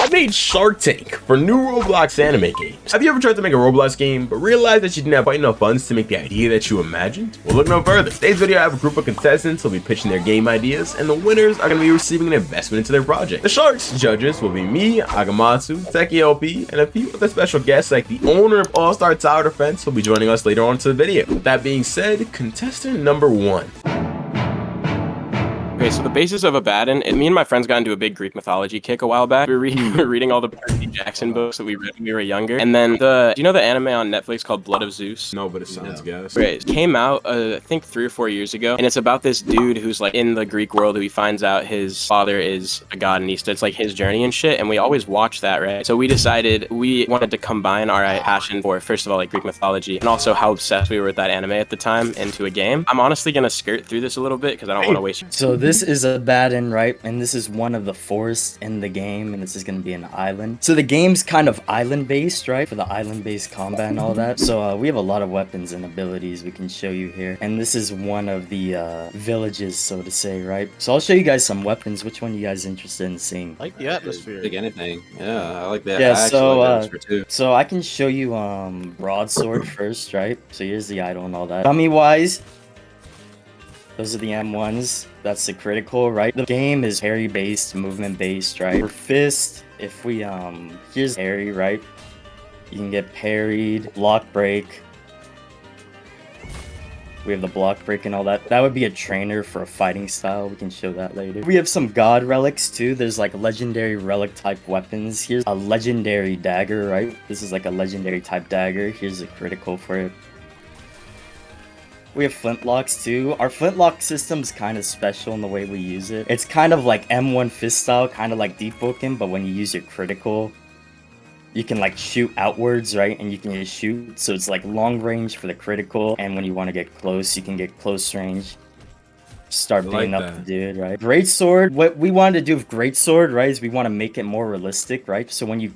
I made Shark Tank for new Roblox anime games. Have you ever tried to make a Roblox game, but realized that you didn't have quite enough funds to make the idea that you imagined? Well, look no further. Today's video, I have a group of contestants who will be pitching their game ideas, and the winners are going to be receiving an investment into their project. The Sharks judges will be me, Agamatsu, Teki LP, and a few other special guests like the owner of All-Star Tower Defense will be joining us later on into the video. With that being said, contestant number 1. Okay, so the basis of Abaddon, me and my friends got into a big Greek mythology kick a while back. We were reading all the Percy Jackson books that we read when we were younger. And then do you know the anime on Netflix called Blood of Zeus? No, but it sounds gas. Right, it came out, I think 3 or 4 years ago. And it's about this dude who's like in the Greek world who he finds out his father is a god and it's like his journey and shit. And we always watch that, right? So we decided we wanted to combine our passion for, first of all, like Greek mythology and also how obsessed we were with that anime at the time into a game. I'm honestly going to skirt through this a little bit because I don't want to waste your So this is Abaddon, right? And this is one of the forests in the game, and this is going to be an island. So the game's kind of island-based, right? For the island-based combat and all that. So we have a lot of weapons and abilities we can show you here. And this is one of the villages, so to say, right? So I'll show you guys some weapons. Which one are you guys interested in seeing? I like the atmosphere. Like anything. Yeah, I like that. Yeah, I actually so, like that atmosphere too. So I can show you broadsword first, right? So here's the idol and all that. Dummy-wise, those are the M1s. That's the critical, right? The game is parry-based, movement-based, right? For fist, if we, here's parry, right? You can get parried, block break. We have the block break and all that. That would be a trainer for a fighting style. We can show that later. We have some god relics too. There's like legendary relic type weapons. Here's a legendary dagger, right? This is like a legendary type dagger. Here's a critical for it. We have flintlocks too. Our flintlock system's kind of special in the way we use it. It's kind of like M1 fist style, kind of like deep booking, but when you use your critical, you can like shoot outwards, right? And you can just shoot. So it's like long range for the critical, and when you want to get close, you can get close range. Start beating up the dude, right? Greatsword. What we wanted to do with Greatsword, right, is we want to make it more realistic, right? So when you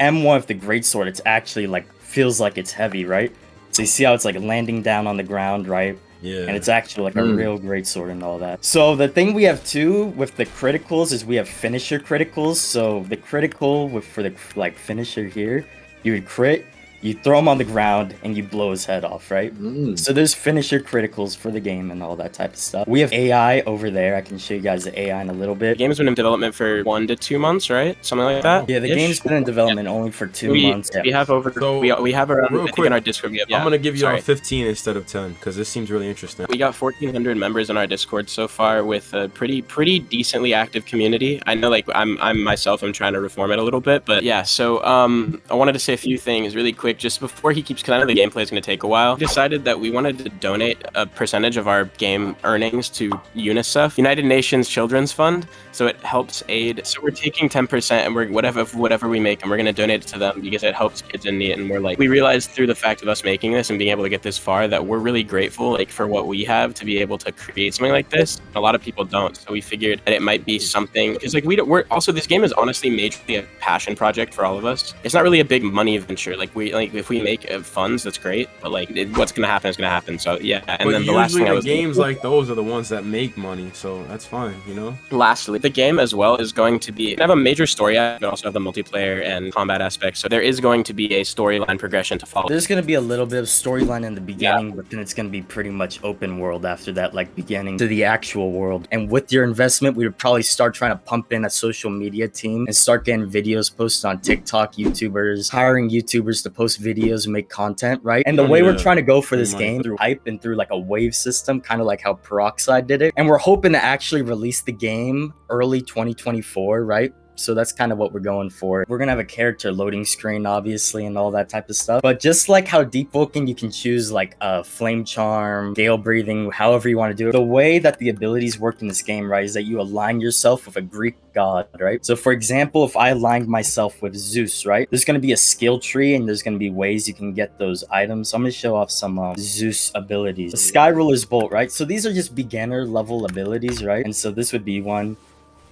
M1 with the Greatsword, it's actually like feels like it's heavy, right? So you see how it's like landing down on the ground, right? Yeah. And it's actually like a real great sword and all that. So the thing we have too with the criticals is we have finisher criticals. So the critical for the like finisher here, you would crit, you throw him on the ground, and you blow his head off, right? So there's finisher criticals for the game and all that type of stuff. We have AI over there. I can show you guys the AI in a little bit. The game's been in development for 1 to 2 months, right? Something like that? Yeah, the game's been in development only for 2 months. We have over, So, we have around, real I think quick, in our Discord, we have, I'm going to give you all 15 instead of 10, because this seems really interesting. We got 1,400 members in our Discord so far with a pretty decently active community. I know like I'm myself, I'm trying to reform it a little bit, but yeah, so I wanted to say a few things really quick just before he keeps, because I know the gameplay is going to take a while. We decided that we wanted to donate a percentage of our game earnings to UNICEF, United Nations Children's Fund, so it helps aid. So we're taking 10% and we're whatever we make, and we're going to donate it to them because it helps kids in need. And we're like, we realized through the fact of us making this and being able to get this far that we're really grateful like for what we have to be able to create something like this. A lot of people don't, so we figured that it might be something, because like we're also, this game is honestly majorly a passion project for all of us. It's not really a big money venture. Like if we make funds, that's great, but like what's gonna happen is gonna happen. So yeah, and then the last thing I was games like those are the ones that make money, so that's fine, you know. Lastly, the game as well is going to be have a major story, but also have the multiplayer and combat aspects. So there is going to be a storyline progression to follow. There's gonna be a little bit of storyline in the beginning, but then it's gonna be pretty much open world after that, like beginning to the actual world. And with your investment, we would probably start trying to pump in a social media team and start getting videos posted on TikTok, YouTubers, hiring YouTubers to post videos and make content, right? And the way we're trying to go for this game through hype and through like a wave system, kind of like how Peroxide did it. And we're hoping to actually release the game early 2024, right? So that's kind of what we're going for. We're gonna have a character loading screen, obviously, and all that type of stuff. But just like how deep booking, you can choose like a flame charm, gale breathing, however you want to do it. The way that the abilities work in this game, right, is that you align yourself with a Greek god, right? So for example, if I aligned myself with Zeus, right, there's gonna be a skill tree and there's gonna be ways you can get those items. So I'm gonna show off some Zeus abilities. The Sky Ruler's Bolt, right? So these are just beginner level abilities, right? And so this would be one.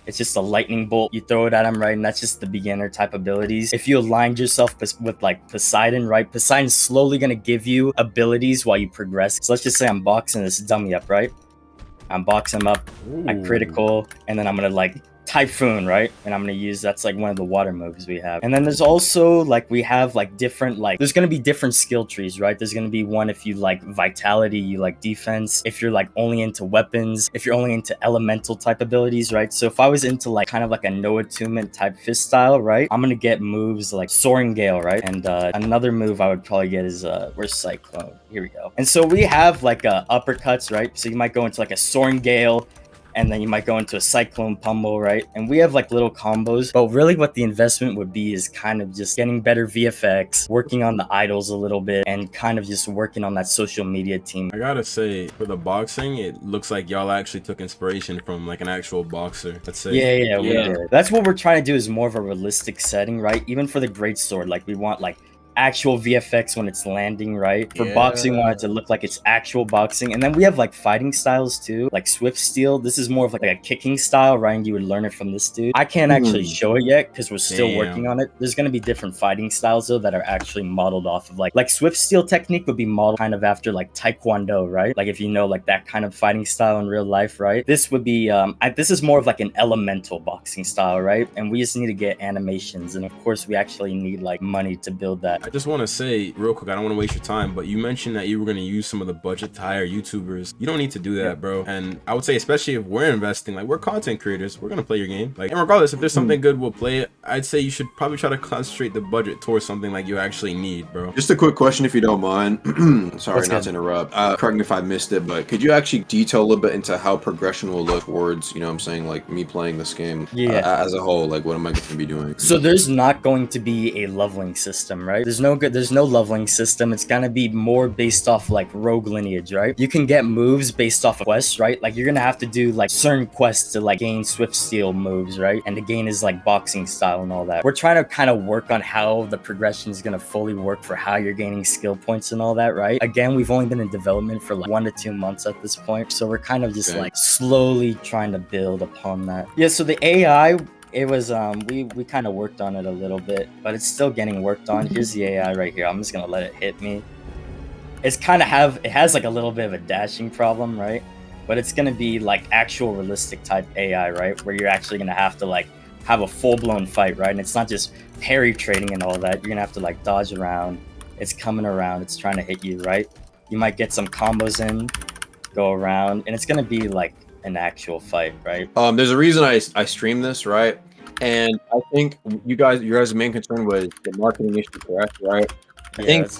It's just a lightning bolt. You throw it at him, right? And that's just the beginner type abilities. If you aligned yourself with like Poseidon, right? Poseidon's slowly going to give you abilities while you progress. So let's just say I'm boxing this dummy up, right? I'm boxing him up, I critical, and then I'm going to like Typhoon, right? And I'm gonna use that's like one of the water moves we have. And then there's also like we have like different like there's gonna be different skill trees, right? There's gonna be one if you like vitality, you like defense, if you're like only into weapons, if you're only into elemental type abilities, right? So if I was into like kind of like a no attunement type fist style, right? I'm gonna get moves like Soaring Gale, right? And another move I would probably get is where's Cyclone? Here we go. And so we have like uppercuts, right? So you might go into like a Soaring Gale, and then you might go into a Cyclone Pummel, right? And we have like little combos, but really what the investment would be is kind of just getting better VFX, working on the idols a little bit, and kind of just working on that social media team. I gotta say, for the boxing, it looks like y'all actually took inspiration from like an actual boxer. Let's say. Yeah, we did. That's what we're trying to do is more of a realistic setting, right? Even for the great sword, like we want like actual VFX when it's landing, right? For boxing, we want it to look like it's actual boxing. And then we have like fighting styles too, like Swift Steel. This is more of like a kicking style, right? And you would learn it from this dude. I can't actually show it yet because we're still working on it. There's gonna be different fighting styles though that are actually modeled off of like Swift Steel technique would be modeled kind of after like Taekwondo, right? Like if you know like that kind of fighting style in real life, right? This would be this is more of like an elemental boxing style, right? And we just need to get animations, and of course we actually need like money to build that. I just want to say real quick, I don't want to waste your time, but you mentioned that you were going to use some of the budget to hire YouTubers. You don't need to do that, bro. And I would say, especially if we're investing, like we're content creators, we're going to play your game. Like, and regardless, if there's something good, we'll play it. I'd say you should probably try to concentrate the budget towards something like you actually need, bro. Just a quick question, if you don't mind. Sorry, That's not good. to interrupt. Correct me if I missed it, but could you actually detail a little bit into how progression will look towards, you know what I'm saying, like me playing this game as a whole? Like, what am I going to be doing? So there's not going to be a leveling system, right? There's no leveling system. It's gonna be more based off like rogue lineage, right? You can get moves based off of quests, right? Like you're gonna have to do like certain quests to like gain Swift Steel moves, right? And to gain is like boxing style and all that. We're trying to kind of work on how the progression is gonna fully work for how you're gaining skill points and all that, right? Again, we've only been in development for like 1 to 2 months at this point, so we're kind of just like slowly trying to build upon that. Yeah, so the AI, it was we kind of worked on it a little bit, but it's still getting worked on. Here's the AI right here. I'm just gonna let it hit me. It's kind of it has like a little bit of a dashing problem, right? But it's gonna be like actual realistic type AI, right? Where you're actually gonna have to like have a full-blown fight, right? And it's not just parry trading and all that. You're gonna have to like dodge around. It's coming around. It's trying to hit you, right? You might get some combos in, go around, and it's gonna be like an actual fight, right? There's a reason I stream this, right? And I think your guys' main concern was the marketing issue, correct? Right? I think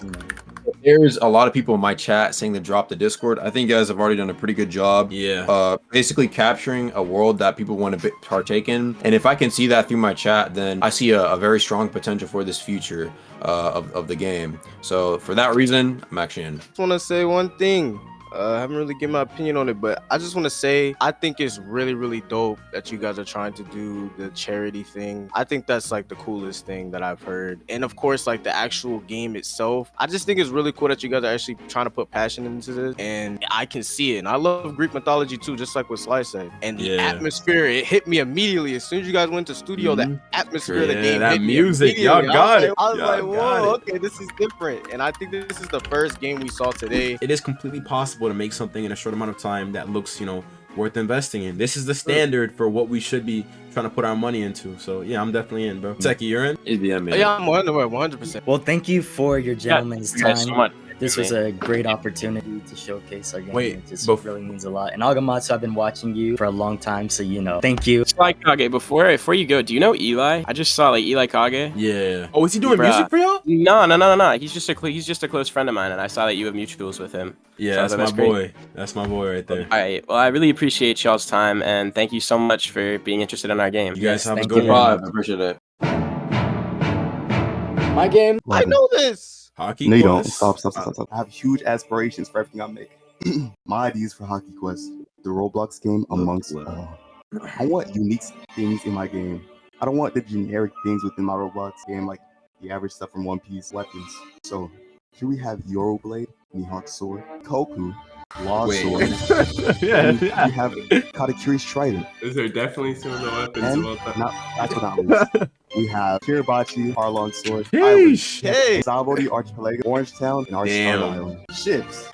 there's a lot of people in my chat saying to drop the Discord. I think you guys have already done a pretty good job. Yeah. Basically capturing a world that people want to partake in. And if I can see that through my chat, then I see a very strong potential for this future of the game. So for that reason, I'm actually in. I just want to say one thing. I haven't really given my opinion on it, but I just want to say I think it's really, really dope that you guys are trying to do the charity thing. I think that's like the coolest thing that I've heard. And of course, like the actual game itself, I just think it's really cool that you guys are actually trying to put passion into this, and I can see it. And I love Greek mythology too, just like what Sly said. And the atmosphere, it hit me immediately as soon as you guys went to studio. The atmosphere of the game, that hit me music, y'all got it. I was like, whoa, okay, this is different. And I think this is the first game we saw today. It is completely possible to make something in a short amount of time that looks, you know, worth investing in. This is the standard for what we should be trying to put our money into. So yeah, I'm definitely in, bro. Techie, you're in? Yeah, man. Yeah, I'm 100%. Well, thank you for your gentleman's time. So much. This was a great opportunity to showcase our game. Wait, it just really means a lot. And Agamatsu, I've been watching you for a long time, so you know. Thank you. Slykage, before you go, do you know Eli? I just saw like Slykage. Yeah. Oh, is he doing music for y'all? No. He's just a close friend of mine, and I saw that you have mutuals with him. Yeah, so that's my boy. That's my boy right there. All right. Well, I really appreciate y'all's time, and thank you so much for being interested in our game. You guys have a thank good you. one. I appreciate it. My game. I know this. Hockey No, you don't. Quest? Stop. I have huge aspirations for everything I make. My ideas for Hockey Quest, the Roblox game amongst all. I want unique things in my game. I don't want the generic things within my Roblox game, like the average stuff from One Piece, weapons. So here we have Euroblade, Mihawk Sword, Koku, Law Sword, and we have Katakuri's Trident. Is there definitely some of the weapons And that's what not least. We have Kiribachi, Harlong Sword, Sheesh. Hey. Zabodi, Archipelago, Orangetown, and our Damn. Star Island. Ships.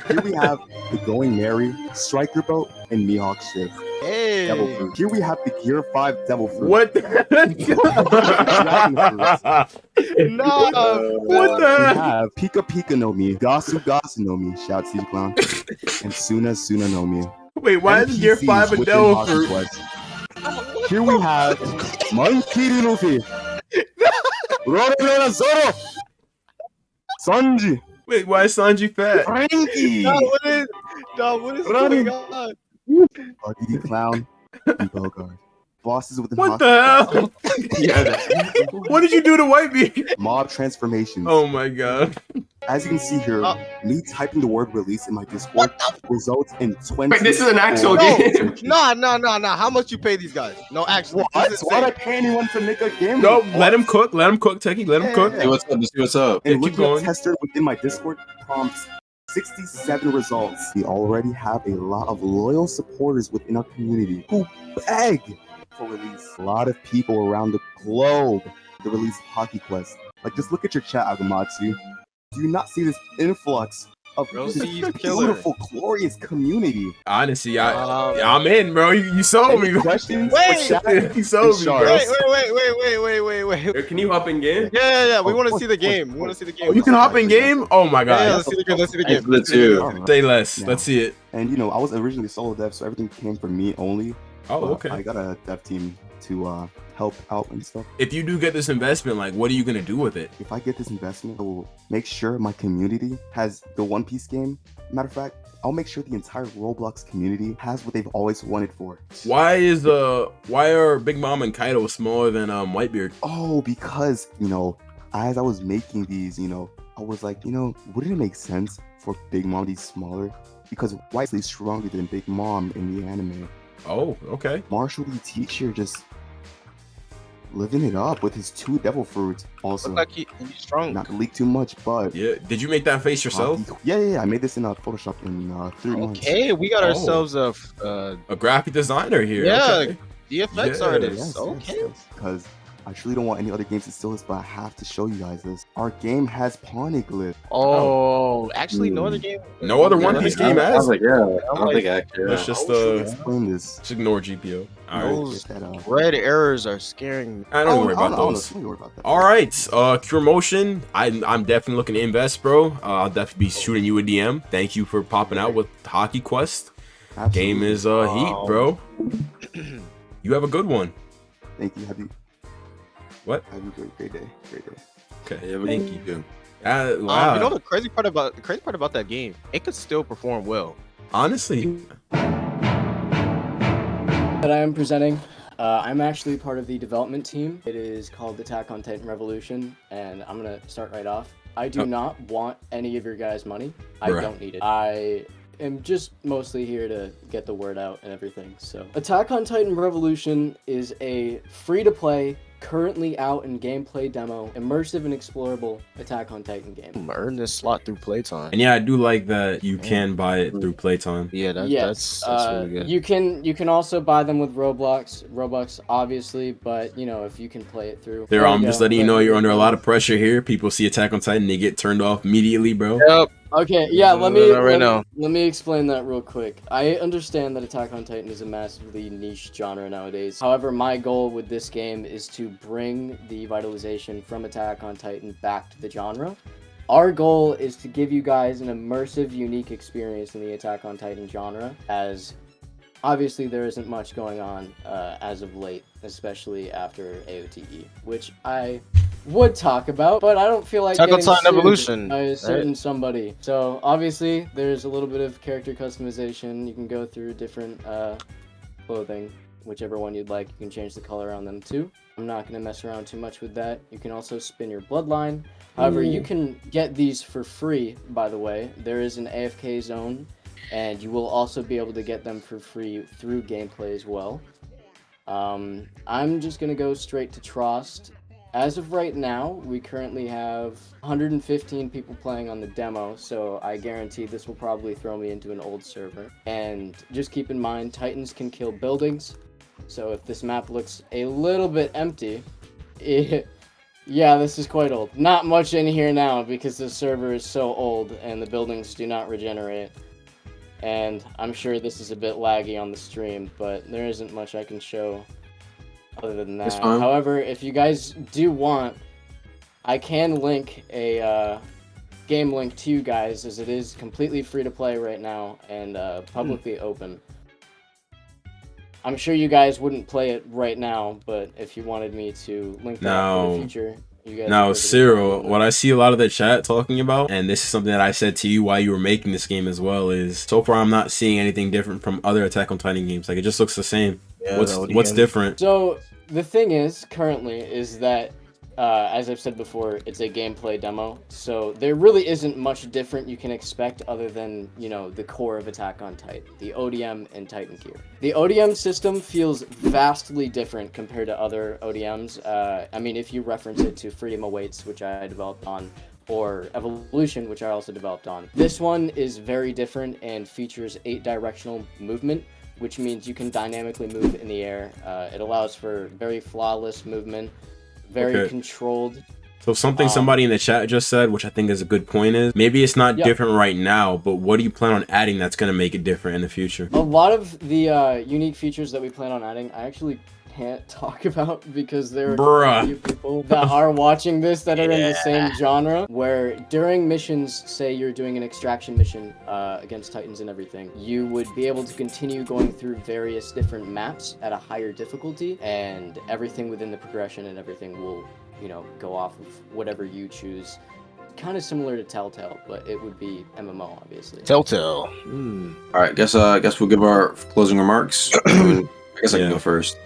Here we have the Going Merry, Striker Boat, and Mihawk Ship. Hey. Devil Fruit. Here we have the Gear 5 Devil Fruit. What? Dragon Fruit. No. What We the? have Pika Pika no Mi, Gasu Gasu no Mi, shout Siege Clown, and Suna Suna no Mi. Wait, why is Gear 5 a NPCs devil within fruit? Hockey Quest. Here we have Monkey Luffy, Rorona Zoro, Sanji, Wait, why is Sanji fat? Frankie, What is Running. going on? Buggity Clown, and Bogard. Bosses within What Hockey the hell? What did you do to Whitebeard? Mob transformations. Oh my god. As you can see here, me typing the word release in my Discord results in 20. Wait, this is an actual No. game. No. How much you pay these guys? No, actually. What? this is Why'd I insane. pay anyone to make a game? No, let him cook, Techie, let him cook. See what's up. See what's up. And keep looking going. at tester within my Discord prompts 67 results. We already have a lot of loyal supporters within our community who beg for release. A lot of people around the globe the release of Hockey Quest. Like, just look at your chat, Agamatsu. Do you not see this influx of Bro, this see, he's killer. beautiful, glorious community? Honestly, I'm in, bro. You sold Any me. questions? Wait. for chat? You sold me, bro. Wait. Can you hop in game? Yeah. We Oh, want to of see the course, game. of We want course. to see the game. Oh, you can hop in game? Oh my Yeah, god. let's see the game. Let's see the game. That's good too. Alright. Say less. Now. Let's see it. And you know, I was originally solo dev, so everything came from me only. Oh, But okay. I got a dev team to help out and stuff. If you do get this investment, like, what are you gonna do with it? If I get this investment, I will make sure my community has the One Piece game. Matter of fact, I'll make sure the entire Roblox community has what they've always wanted for. Why are Big Mom and Kaido smaller than Whitebeard? Oh, because, you know, as I was making these, you know, I was like, you know, wouldn't it make sense for Big Mom to be smaller? Because White's stronger than Big Mom in the anime. Oh, okay. Marshall the teacher just living it up with his 2 devil fruits. Also, Look like he's strong. not to leak too much, but Yeah. Did you make that face yourself? Yeah. I made this in Photoshop in 3 months. Okay, we got Oh. ourselves a A graphic designer here. Yeah. Okay. DFX Yeah, artist. Okay. Because I truly don't want any other games to steal this, but I have to show you guys this. Our game has Poneglyph. Oh, actually, no other game. No other One Piece game I was has. like, yeah. I don't think actually. Let's just Explain this. just ignore GPO. All right. Those Get that, red errors are scaring me. I don't worry about those. Don't worry about that. All right, Cure Motion. I'm definitely looking to invest, bro. I'll definitely be shooting you a DM. Thank you for popping out with Hockey Quest. Absolutely. Game is heat, bro. You have a good one. Thank you. Happy. What? Have a great day. Great day. Okay, Yeah, thank you. you. Wow. You know the crazy part about that game? It could still perform well. Honestly, That I am presenting. I'm actually part of the development team. It is called Attack on Titan Revolution, and I'm gonna start right off. I do not want any of your guys' money. I Right. don't need it. I am just mostly here to get the word out and everything. So, Attack on Titan Revolution is a free-to-play, currently out in gameplay demo, immersive and explorable Attack on Titan game. Earn this slot through playtime. and yeah, I do like that you can buy it through playtime. Yeah, Yes, that's really good. You can also buy them with Robux, obviously, but you know if you can play it through. There, There I'm you just go. letting you know you're under a lot of pressure here. People see Attack on Titan, they get turned off immediately, bro. Yep. Okay, yeah, let me Right now. let me explain that real quick. I understand that Attack on Titan is a massively niche genre nowadays. However, my goal with this game is to bring the vitalization from Attack on Titan back to the genre. Our goal is to give you guys an immersive, unique experience in the Attack on Titan genre, as obviously there isn't much going on as of late, especially after AOTE, which I would talk about, but I don't feel like Attack on getting Titan sued Evolution, by a right? certain somebody. So obviously there's a little bit of character customization. You can go through different clothing, whichever one you'd like. You can change the color on them too. I'm not going to mess around too much with that. You can also spin your bloodline. However, you can get these for free, by the way. There is an AFK zone, and you will also be able to get them for free through gameplay as well. I'm just going to go straight to Trost. As of right now, we currently have 115 people playing on the demo, so I guarantee this will probably throw me into an old server. And just keep in mind, Titans can kill buildings, so if this map looks a little bit empty, yeah, this is quite old. Not much in here now because the server is so old and the buildings do not regenerate. and I'm sure this is a bit laggy on the stream, but there isn't much I can show other than that. However, if you guys do want, I can link a game link to you guys, as it is completely free to play right now and publicly open. I'm sure you guys wouldn't play it right now, but if you wanted me to link that for the future, you guys. Now, Cyril, what I see a lot of the chat talking about, and this is something that I said to you while you were making this game as well, is so far I'm not seeing anything different from other Attack on Titan games. Like, it just looks the same. Yeah, what's different? So the thing is, currently, is that as I've said before, it's a gameplay demo, so there really isn't much different you can expect other than, you know, the core of Attack on Titan, the ODM and Titan Gear. The ODM system feels vastly different compared to other ODMs. I mean, if you reference it to Freedom Awaits, which I developed on, or Evolution, which I also developed on. This one is very different and features 8-directional movement, which means you can dynamically move in the air. It allows for very flawless movement, very controlled. So something somebody in the chat just said, which I think is a good point, is maybe it's not different right now, but what do you plan on adding that's going to make it different in the future? A lot of the unique features that we plan on adding, I actually can't talk about because there are a few people that are watching this that are in the same genre, where during missions, say you're doing an extraction mission against Titans and everything, you would be able to continue going through various different maps at a higher difficulty, and everything within the progression and everything will, you know, go off of whatever you choose. Kind of similar to Telltale, but it would be MMO, obviously. Telltale. All right, guess we'll give our closing remarks. I guess I can go first.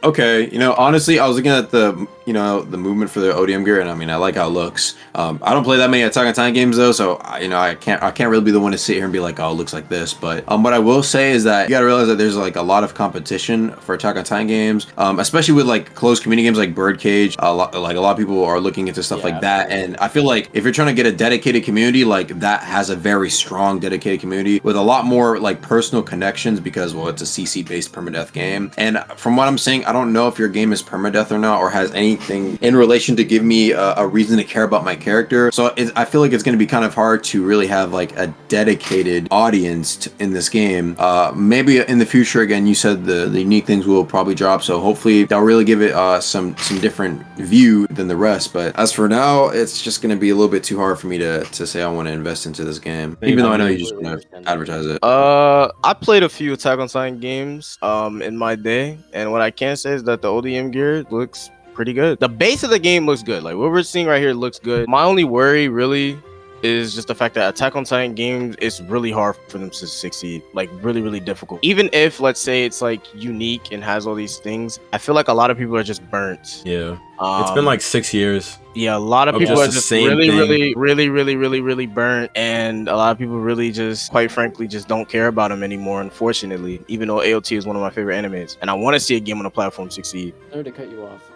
Okay, you know, honestly, I was looking at the, you know, the movement for the ODM gear, and I mean, I like how it looks. I don't play that many Attack on Titan games though, so you know, I can't really be the one to sit here and be like, oh, it looks like this. But what I will say is that you gotta realize that there's like a lot of competition for Attack on Titan games, especially with like closed community games like Birdcage. A lot of people are looking into stuff like that, and I feel like if you're trying to get a dedicated community, like that has a very strong dedicated community with a lot more like personal connections, because well, it's a CC based permadeath game, and from what I'm saying, I don't know if your game is permadeath or not, or has anything in relation to give me a reason to care about my character. So I feel like it's going to be kind of hard to really have like a dedicated audience in this game. Maybe in the future, again, you said the unique things will probably drop, so hopefully they'll really give it some different view than the rest. But as for now, it's just going to be a little bit too hard for me to say I want to invest into this game, even though I know you just want to advertise it. I played a few Attack on Titan games in my day, and what I can say is that the ODM gear looks pretty good. The base of the game looks good. Like what we're seeing right here looks good. My only worry really is just the fact that Attack on Titan games, it's really hard for them to succeed. Like really difficult. Even if, let's say, it's like unique and has all these things, I feel like a lot of people are just burnt. Yeah. It's been like 6 years. Yeah, a lot of people are just really burnt, and a lot of people really just, quite frankly, just don't care about them anymore, unfortunately, even though AOT is one of my favorite animes, and I want to see a game on a platform succeed. Sorry to cut you off.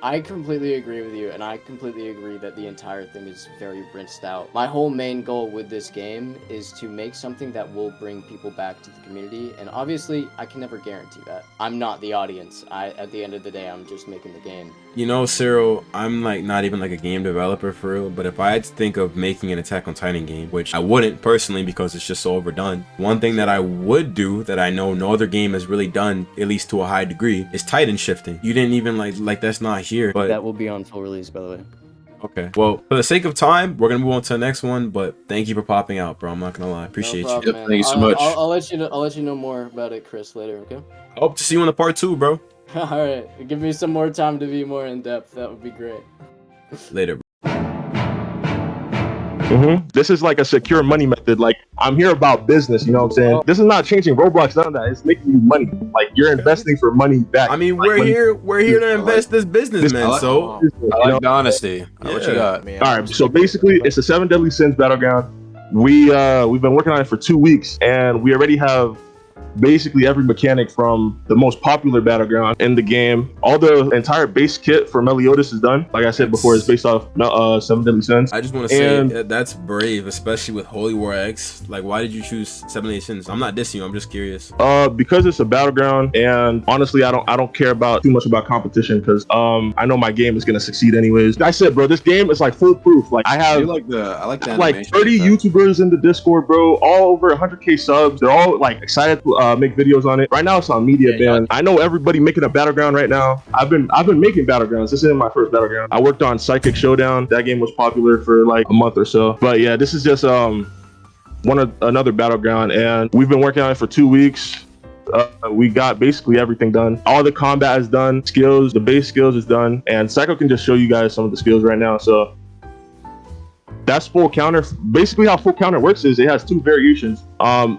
I completely agree with you, and I completely agree that the entire thing is very rinsed out. My whole main goal with this game is to make something that will bring people back to the community, and obviously, I can never guarantee that. I'm not the audience. At the end of the day, I'm just making the game. You know, Cyril, I'm like not even like a game developer for real, but if I had to think of making an Attack on Titan game, which I wouldn't personally because it's just so overdone, one thing that I would do that I know no other game has really done, at least to a high degree, is Titan shifting. You didn't even like that's not here, but that will be on full release, by the way. Okay, well, for the sake of time, we're gonna move on to the next one, but thank you for popping out, bro. I'm not gonna lie, appreciate you. Thank you so much. I'll let you know more about it, Chris, later. Okay. I hope to see you in the part 2, bro. All right, give me some more time to be more in depth. That would be great. Later. This is like a secure money method. Like, I'm here about business, you know what I'm saying? This is not changing Roblox, none of that. It's making you money. Like, you're investing for money back. I mean, we're here to invest this business, man. So I like the honesty. What you got, man? All right, so basically, it's a 7 Deadly Sins battleground. We've been working on it for 2 weeks, and we already have basically every mechanic from the most popular battleground in the game. All the entire base kit for Meliodas is done. Like I said before, it's based off Seven Deadly Sins. I just want to say that's brave, especially with Holy War X. Like, why did you choose Seven Deadly Sins? I'm not dissing you. I'm just curious. Because it's a battleground, and honestly, I don't care about too much about competition because I know my game is gonna succeed anyways. I said, bro, this game is like foolproof. Like I have I like the like animation 30 of that. YouTubers in the Discord, bro, all over 100K subs. They're all like excited to make videos on it. Right now it's on media ban. I know everybody making a battleground right now. I've been making battlegrounds. This isn't my first battleground. I worked on Slykage Showdown. That game was popular for like a month or so. But yeah, this is just another battleground, and we've been working on it for 2 weeks. We got basically everything done. All the combat is done. Skills, the base skills is done, and Psycho can just show you guys some of the skills right now. So that's full counter. Basically how full counter works is it has 2 variations.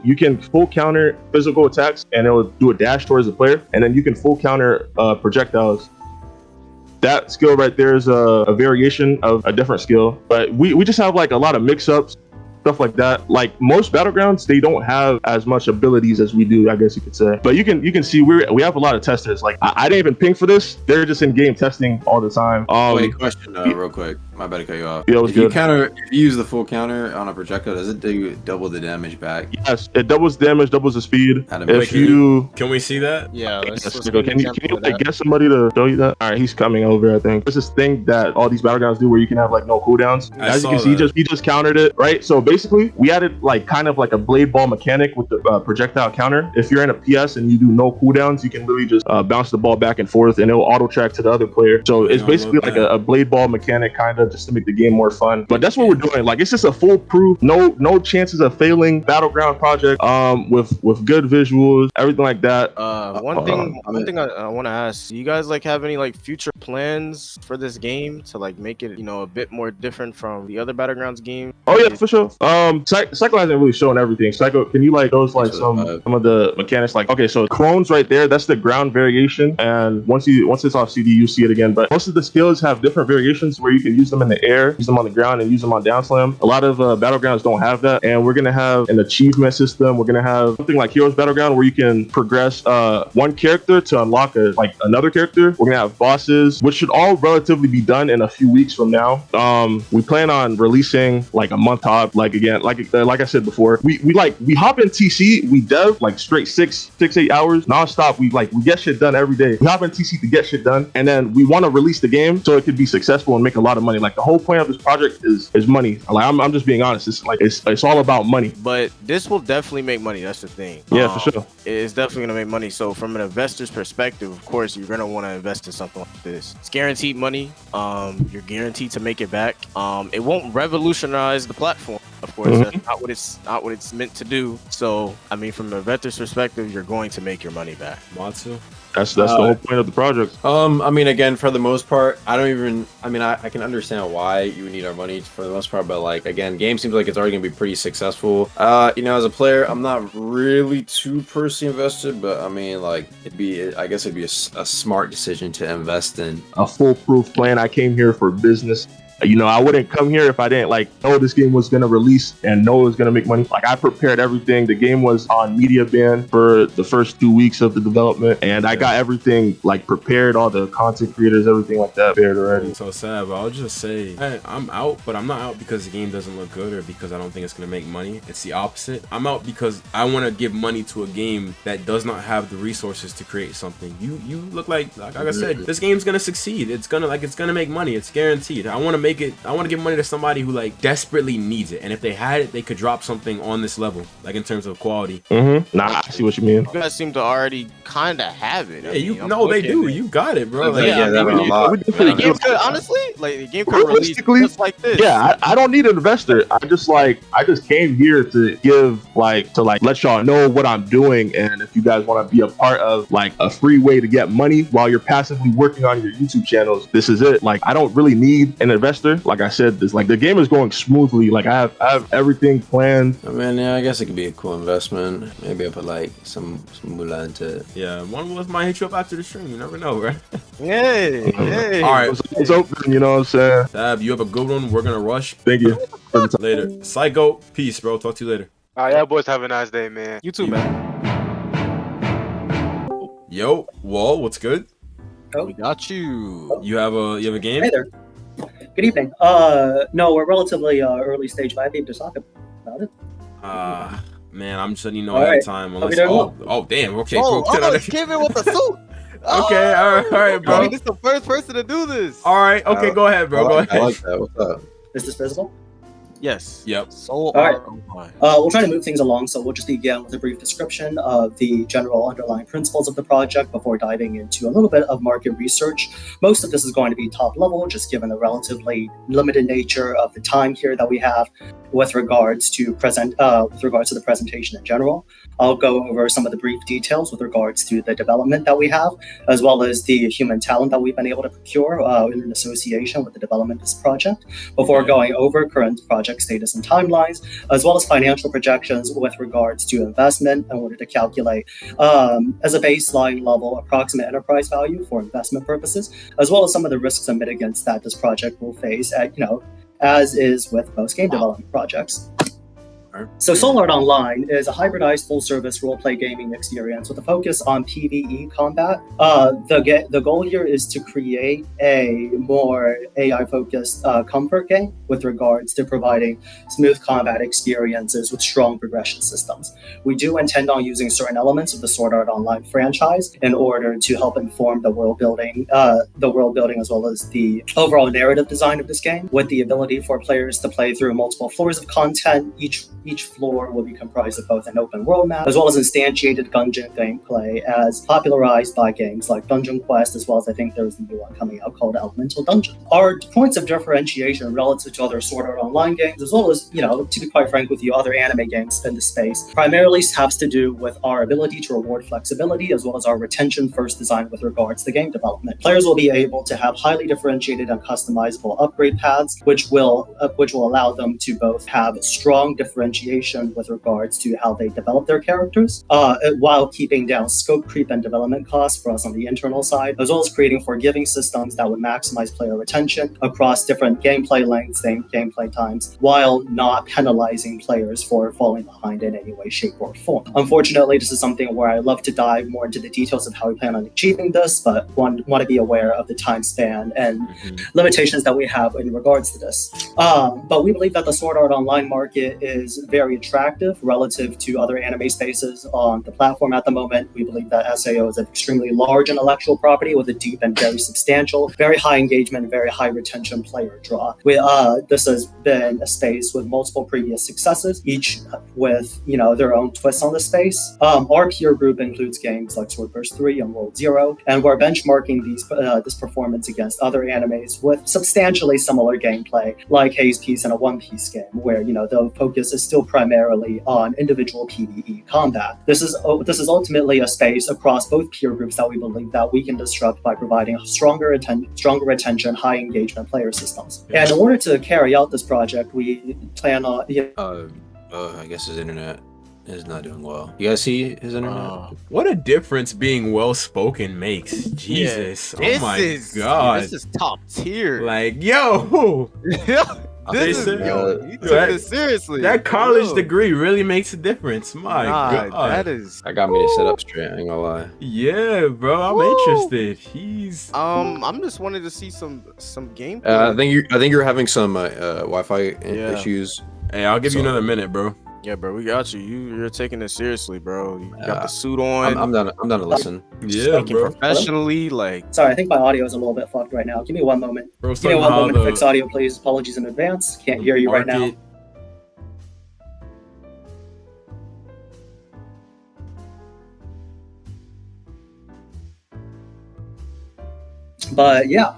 You can full counter physical attacks and it will do a dash towards the player, and then you can full counter projectiles. That skill right there is a variation of a different skill, but we just have like a lot of mix-ups, stuff like that. Like most battlegrounds, they don't have as much abilities as we do, I guess you could say. But you can see we have a lot of testers. Like I didn't even ping for this. They're just in game testing all the time. Wait, question real quick. My bad to cut you off. Yeah, it was good. If you use the full counter on a projectile, does it do double the damage back? Yes, it doubles damage, doubles the speed. Can we see that? Yeah. Can you like get somebody to show you that? All right, he's coming over. I think there's this thing that all these battlegrounds do where you can have like no cooldowns. As you can see, he just countered it, right? So basically, we added like kind of like a blade ball mechanic with the projectile counter. If you're in a PS and you do no cooldowns, you can literally just bounce the ball back and forth, and it will auto track to the other player. So it's basically like a blade ball mechanic, kind of just to make the game more fun. But that's what we're doing. Like it's just a foolproof, no chances of failing battleground project. With good visuals, everything like that. One thing I want to ask, do you guys like have any like future plans for this game to like make it, a bit more different from the other battlegrounds game? Oh yeah, for sure. Psycho hasn't really shown everything. Psycho, can you like those like some of the mechanics? Like okay, so Crohn's right there, that's the ground variation, and once it's off CD, you see it again. But most of the skills have different variations where you can use them in the air, use them on the ground, and use them on down slam. A lot of battlegrounds don't have that, and we're gonna have an achievement system. We're gonna have something like Heroes Battleground where you can progress one character to unlock another character. We're gonna have bosses, which should all relatively be done in a few weeks from now. We plan on releasing like a month hop. Like again, like I said before, we hop in TC, we dev like straight 6-8 hours nonstop. We get shit done every day. We hop in TC to get shit done, and then we want to release the game so it could be successful and make a lot of money. Like the whole point of this project is money. Like I'm just being honest. It's all about money. But this will definitely make money. That's the thing. Yeah, for sure. It's definitely gonna make money. So from an investor's perspective, of course, you're gonna want to invest in something like this. It's guaranteed money. You're guaranteed to make it back. It won't revolutionize the platform. Of course, that's not what it's meant to do. So, I mean, from an investor's perspective, you're going to make your money back. Matsu? That's the whole point of the project. I mean, again, for the most part, I can understand why you would need our money for the most part, but like, again, game seems like it's already gonna be pretty successful. As a player, I'm not really too personally invested, but I mean, like, I guess it'd be a smart decision to invest in. A foolproof plan. I came here for business. I wouldn't come here if I didn't know this game was gonna release and know it was gonna make money. Like I prepared everything. The game was on media ban for the first 2 weeks of the development, and I got everything like prepared, all the content creators, everything like that prepared already. It's so sad, but I'll just say, hey, I'm out, but I'm not out because the game doesn't look good or because I don't think it's gonna make money. It's the opposite. I'm out because I want to give money to a game that does not have the resources to create something. You look like I said, this game's gonna succeed. It's gonna make money. It's guaranteed. I want to give money to somebody who like desperately needs it, and if they had it, they could drop something on this level, like in terms of quality. Nah, I see what you mean. You guys seem to already kind of have it. Yeah, they do. You got it, bro. The game could honestly, the game could release just like this. Yeah, I don't need an investor. I just came here to give to let y'all know what I'm doing, and if you guys want to be a part of like a free way to get money while you're passively working on your YouTube channels, this is it. Like I don't really need an investor. Like I said, the game is going smoothly. Like I have everything planned. I mean, yeah, I guess it could be a cool investment. Maybe I put like some moolah into it. Yeah, one of us might hit you up after the stream. You never know, right? Hey. All right, it's open. You know what I'm saying? Tab, you have a good one. We're gonna rush. Thank you. Later. Psycho, peace, bro. Talk to you later. All right, y'all boys have a nice day, man. You too, man. Yo, Wall, what's good? We got you. You have a game? Hey there. Good evening. No, we're relatively early stage, but I'd be able to talk about it. Man, I'm just letting you know All ahead right. of time. Hope Unless, you're doing oh, damn. Okay, Oh, cool. it's Kevin with the suit. Okay, all right, bro. This is the first person to do this. All right, okay, go ahead, bro. Go I ahead. like that. What's up? Is this visible? Yes. Yep. So right. ROI. We'll try to move things along, so we'll just begin with a brief description of the general underlying principles of the project before diving into a little bit of market research. Most of this is going to be top level, just given the relatively limited nature of the time here that we have with regards to the presentation in general. I'll go over some of the brief details with regards to the development that we have, as well as the human talent that we've been able to procure in an association with the development of this project, before going over current project status and timelines, as well as financial projections with regards to investment in order to calculate as a baseline level approximate enterprise value for investment purposes, as well as some of the risks and mitigants that this project will face as is with most game development projects. So Soul Art Online is a hybridized full-service role-play gaming experience with a focus on PvE combat. The goal here is to create a more AI-focused comfort game with regards to providing smooth combat experiences with strong progression systems. We do intend on using certain elements of the Sword Art Online franchise in order to help inform the world building as well as the overall narrative design of this game, with the ability for players to play through multiple floors of content. Each floor will be comprised of both an open world map as well as instantiated dungeon gameplay, as popularized by games like Dungeon Quest, as well as I think there's a new one coming out called Elemental Dungeon. Our points of differentiation relative to other Sword Art Online games, as well as, to be quite frank with you, other anime games in the space, primarily has to do with our ability to reward flexibility as well as our retention first design with regards to game development. Players will be able to have highly differentiated and customizable upgrade paths, which will allow them to both have strong differentiation with regards to how they develop their characters, while keeping down scope creep and development costs for us on the internal side, as well as creating forgiving systems that would maximize player retention across different gameplay lengths and gameplay times, while not penalizing players for falling behind in any way, shape, or form. Unfortunately, this is something where I love to dive more into the details of how we plan on achieving this, but want to be aware of the time span and limitations that we have in regards to this. But we believe that the Sword Art Online market is very attractive relative to other anime spaces on the platform at the moment. We believe that SAO is an extremely large intellectual property with a deep and very substantial, very high engagement, very high retention player draw. This has been a space with multiple previous successes, each with their own twists on the space. Our peer group includes games like Swordburst 3 and World Zero, and we're benchmarking this performance against other animes with substantially similar gameplay, like Haze Piece and a One Piece game, where the focus is still primarily on individual PvE combat. This is ultimately a space across both peer groups that we believe that we can disrupt by providing stronger retention, high engagement player systems. And in order to carry out this project, we plan on. I guess his internet is not doing well. You guys see his internet? What a difference being well spoken makes. Jesus. Oh my god. This is top tier. Like, yo. You took this seriously. That college degree really makes a difference. My god. That got me to sit up straight, I ain't gonna lie. Yeah, bro. I'm interested. He's I'm just wanting to see some gameplay. I think you're having some Wi-Fi issues. Hey, I'll give you another minute, bro. Yeah, bro, we got you. You're taking it seriously, bro. You got the suit on. I'm done to listen. Yeah, bro. Professionally, like. Sorry, I think my audio is a little bit fucked right now. Give me one moment. Bro, Give me one moment to fix audio, please. Apologies in advance. Can't hear you right now. But yeah.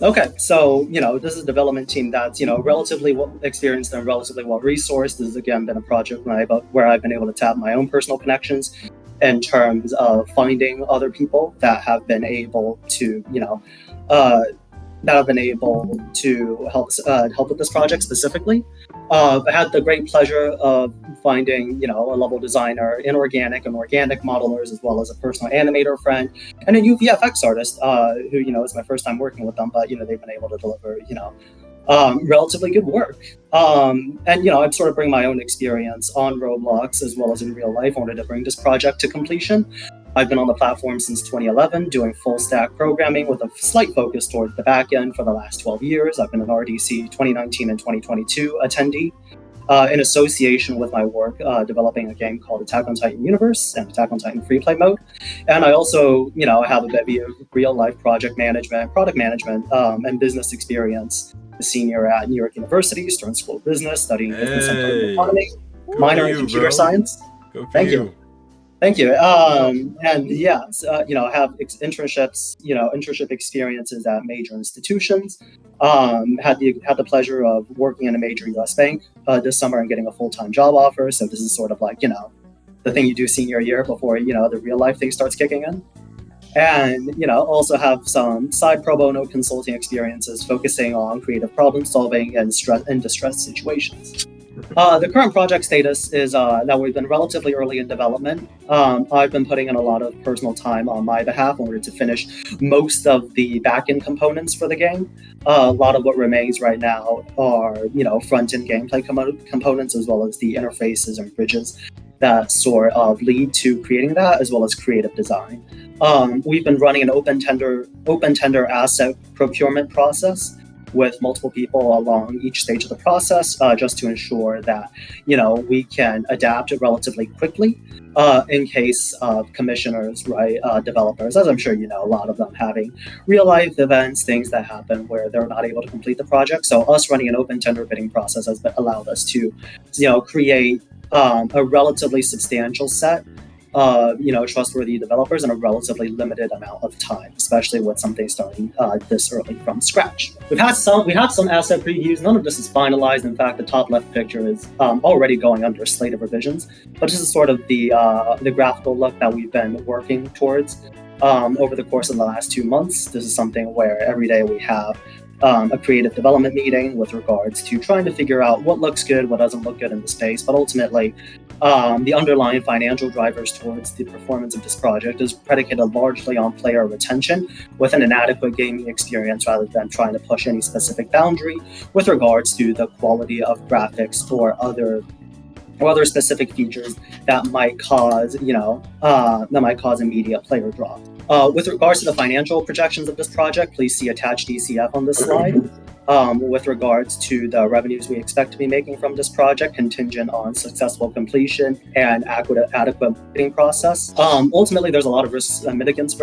Okay, so this is a development team that's relatively well experienced and relatively well resourced. This has again been a project where I've been able to tap my own personal connections in terms of finding other people that have been able to help with this project specifically. I had the great pleasure of finding, a level designer, inorganic and organic modelers, as well as a personal animator friend, and a new VFX artist, who, is my first time working with them, but, they've been able to deliver, relatively good work. And, I'd sort of bring my own experience on Roblox as well as in real life in order to bring this project to completion. I've been on the platform since 2011, doing full stack programming with a slight focus towards the back end for the last 12 years. I've been an RDC 2019 and 2022 attendee. In association with my work developing a game called Attack on Titan Universe and Attack on Titan Free Play Mode. And I also, have a bevy of real-life product management, and business experience. A senior at New York University, Stern School of Business, studying business and political economy, minor in computer science. Thank you. Thank you. And yeah, have internship experiences at major institutions. Had the pleasure of working in a major U.S. bank this summer and getting a full-time job offer. So this is sort of like, the thing you do senior year before, the real life thing starts kicking in. And, also have some side pro bono consulting experiences focusing on creative problem solving and distress situations. The current project status is that we've been relatively early in development. I've been putting in a lot of personal time on my behalf in order to finish most of the back-end components for the game. A lot of what remains right now are, front-end gameplay components, as well as the interfaces and bridges that sort of lead to creating that, as well as creative design. We've been running an open tender asset procurement process with multiple people along each stage of the process, just to ensure that, we can adapt it relatively quickly in case of commissioners, right, developers, as I'm sure a lot of them having real life events, things that happen where they're not able to complete the project. So us running an open tender bidding process has allowed us to, create a relatively substantial set of trustworthy developers in a relatively limited amount of time, especially with something starting this early from scratch. We have some asset previews. None of this is finalized. In fact, the top left picture is already going under a slate of revisions. But this is sort of the graphical look that we've been working towards over the course of the last 2 months. This is something where every day we have a creative development meeting with regards to trying to figure out what looks good, what doesn't look good in the space, but ultimately the underlying financial drivers towards the performance of this project is predicated largely on player retention with an inadequate gaming experience rather than trying to push any specific boundary with regards to the quality of graphics or other specific features that might cause, immediate player drop. With regards to the financial projections of this project, please see attached DCF on this slide. With regards to the revenues we expect to be making from this project, contingent on successful completion and adequate bidding process. Ultimately, there's a lot of risks and mitigants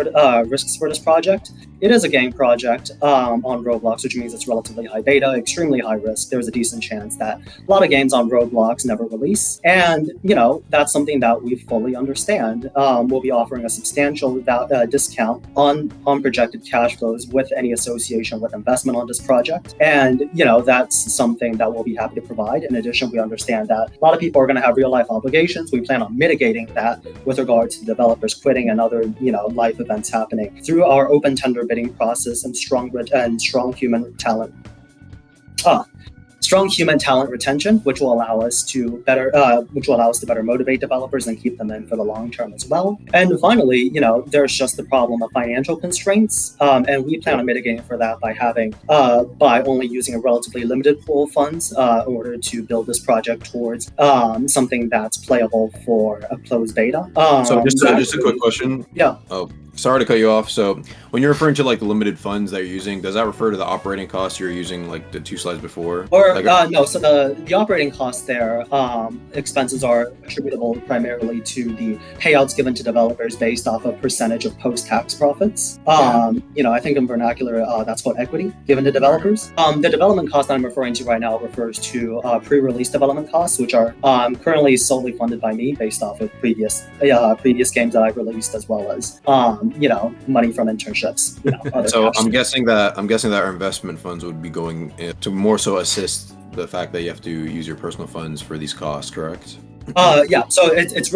risks for this project. It is a game project on Roblox, which means it's relatively high beta, extremely high risk. There's a decent chance that a lot of games on Roblox never release. And, that's something that we fully understand. We'll be offering a substantial discount on projected cash flows with any association with investment on this project. And, that's something that we'll be happy to provide. In addition, we understand that a lot of people are going to have real life obligations. We plan on mitigating that with regards to developers quitting and other, life events happening through our open tender bidding process and strong human talent retention, which will allow us to better motivate developers and keep them in for the long term as well. And finally, there's just the problem of financial constraints, and we plan on mitigating for that by only using a relatively limited pool of funds in order to build this project towards something that's playable for a closed beta. So just a quick question. Yeah. Oh, sorry to cut you off. So when you're referring to like the limited funds that you're using, does that refer to the operating costs you're using like the 2 slides before? Or no, so the operating costs there, expenses are attributable primarily to the payouts given to developers based off of percentage of post-tax profits. I think in vernacular, that's called equity given to developers. The development cost that I'm referring to right now refers to pre-release development costs, which are currently solely funded by me based off of previous games that I've released, as well as money from internships. So I'm guessing that our investment funds would be going to more so assist the fact that you have to use your personal funds for these costs, correct? So it's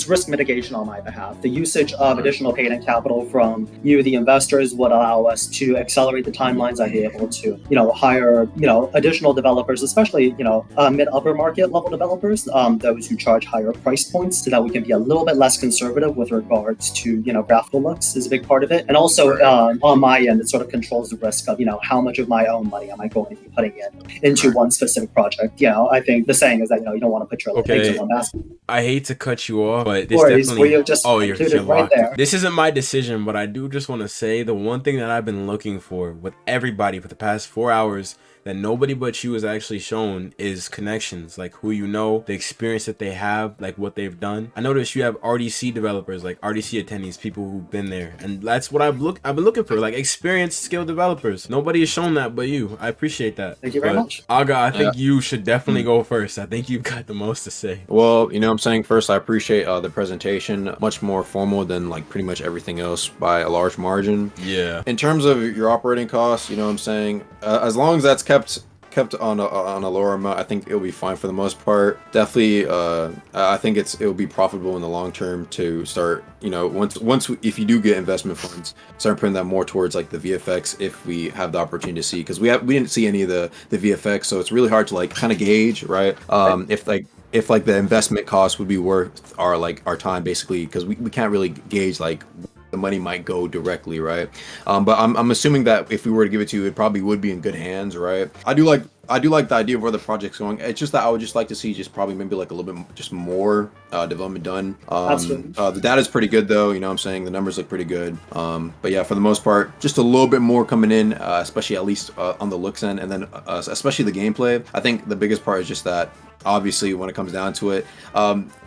risk mitigation on my behalf. The usage of additional paid-in capital from you, the investors, would allow us to accelerate the timelines. I'd be able to, hire, additional developers, especially, mid-upper market level developers, those who charge higher price points, so that we can be a little bit less conservative with regards to, graphical looks is a big part of it. And also on my end, it sort of controls the risk of, how much of my own money am I going to be putting into one specific project. I think the saying is that, you don't want to put your eggs in one basket. ask. I hate to cut you off, but this Worries, definitely. were you just Oh, included right locked. there? This isn't my decision, but I do just want to say the one thing that I've been looking for with everybody for the past 4 hours that nobody but you has actually shown is connections, like who you know, the experience that they have, like what they've done. I noticed you have RDC developers, like RDC attendees, people who've been there, and that's what I've been looking for, like experienced skill developers. Nobody has shown that but you. I appreciate that. Thank you very much. Aga, I think you should definitely go first. I think you've got the most to say. Well, you know what I'm saying? First, I appreciate the presentation. Much more formal than like pretty much everything else by a large margin. Yeah. In terms of your operating costs, you know what I'm saying? As long as that's kept on a lower amount, I think it'll be fine for the most part. Definitely, I think it'll be profitable in the long term to start, you know, if you do get investment funds, start putting that more towards like the VFX if we have the opportunity to see, because we didn't see any of the VFX, so it's really hard to like kind of gauge, right? If the investment cost would be worth our time, basically, because we can't really gauge like the money might go directly, right? But I'm assuming that if we were to give it to you, it probably would be in good hands, right? I do like the idea of where the project's going. It's just that I would just like to see just probably maybe like a little bit just more development done. The data's pretty good though, you know what I'm saying? The numbers look pretty good. But yeah, for the most part, just a little bit more coming in, especially at least on the looks end, and then especially the gameplay. I think the biggest part is just that obviously when it comes down to it,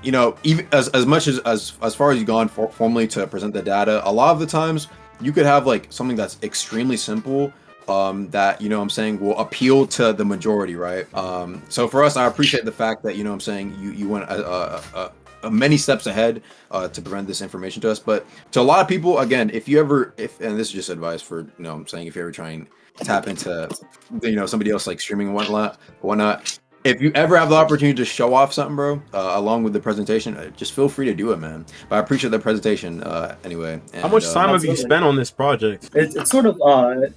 you know, even as much as far as you've gone formally to present the data, a lot of the times you could have like something that's extremely simple that, you know what I'm saying, will appeal to the majority, right? So for us, I appreciate the fact that, you know what I'm saying, you went many steps ahead to present this information to us. But to a lot of people, again, and this is just advice for, you know what I'm saying, if you ever try and tap into, you know, somebody else like streaming and whatnot, if you ever have the opportunity to show off something, bro, along with the presentation, just feel free to do it, man. But I appreciate the presentation anyway. And, how much time have you spent on this project? It's sort of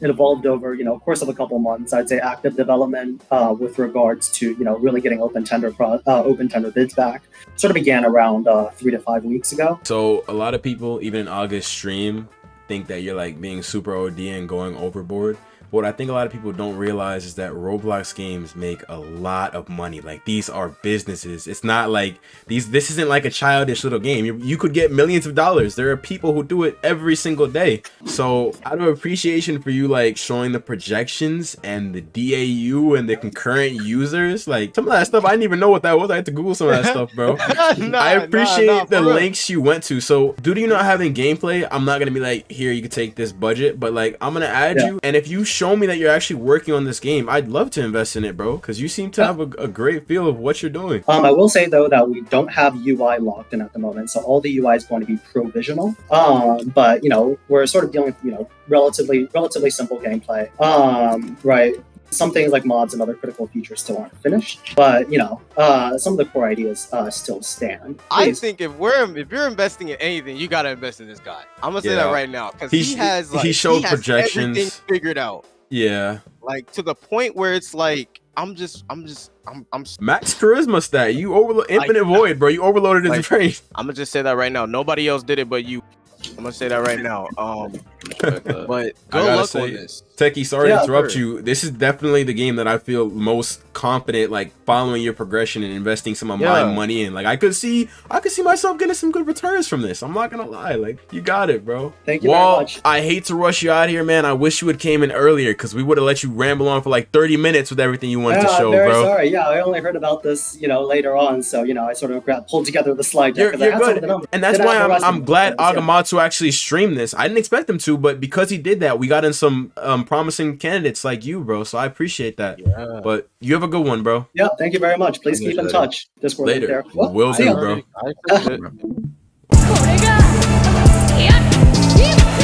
it evolved over, you know, course of a couple months. I'd say active development with regards to, you know, really getting open tender bids back. Sort of began around 3 to 5 weeks ago. So a lot of people, even in August stream, think that you're like being super OD and going overboard. What I think a lot of people don't realize is that Roblox games make a lot of money. Like, these are businesses. It's not like this isn't like a childish little game. You could get millions of dollars. There are people who do it every single day. So out of appreciation for you, like, showing the projections and the DAU and the concurrent users, like, some of that stuff, I didn't even know what that was. I had to Google some of that stuff, bro. I appreciate the links you went to. So due to you not having gameplay, I'm not gonna be like, here, you can take this budget, but like, I'm gonna add you, and if you show me that you're actually working on this game, I'd love to invest in it, bro, because you seem to have a great feel of what you're doing. I will say though that we don't have UI locked in at the moment, so all the UI is going to be provisional. But you know, we're sort of dealing with, you know, relatively simple gameplay. Right. Some things like mods and other critical features still aren't finished, but you know, some of the core ideas still stand. I think if you're investing in anything, you gotta invest in this guy. I'm gonna say that right now, because he showed projections, everything figured out. Yeah, like to the point where it's like I'm max charisma stat. You overload infinite void, bro. You overloaded his brain. I'm gonna just say that right now. Nobody else did it but you. I'm gonna say that right now. But good luck on this. Techie, sorry to interrupt you. This is definitely the game that I feel most confident, like, following your progression and investing some of my money in. Like, I could see myself getting some good returns from this. I'm not gonna lie. Like, you got it, bro. Thank you very much. I hate to rush you out here, man. I wish you would came in earlier, because we would have let you ramble on for like 30 minutes with everything you wanted to show, I'm very bro. sorry. Yeah, I only heard about this, you know, later on. So, you know, I sort of pulled together the slide deck. You're good. And that's why I'm glad Agamotto actually streamed this. I didn't expect him to, but because he did that, we got in some promising candidates like you, bro. So I appreciate that. Yeah. But you have a good one, bro. Yeah, thank you very much. Please keep in touch. Discord later. There. Will do, bro. I appreciate it.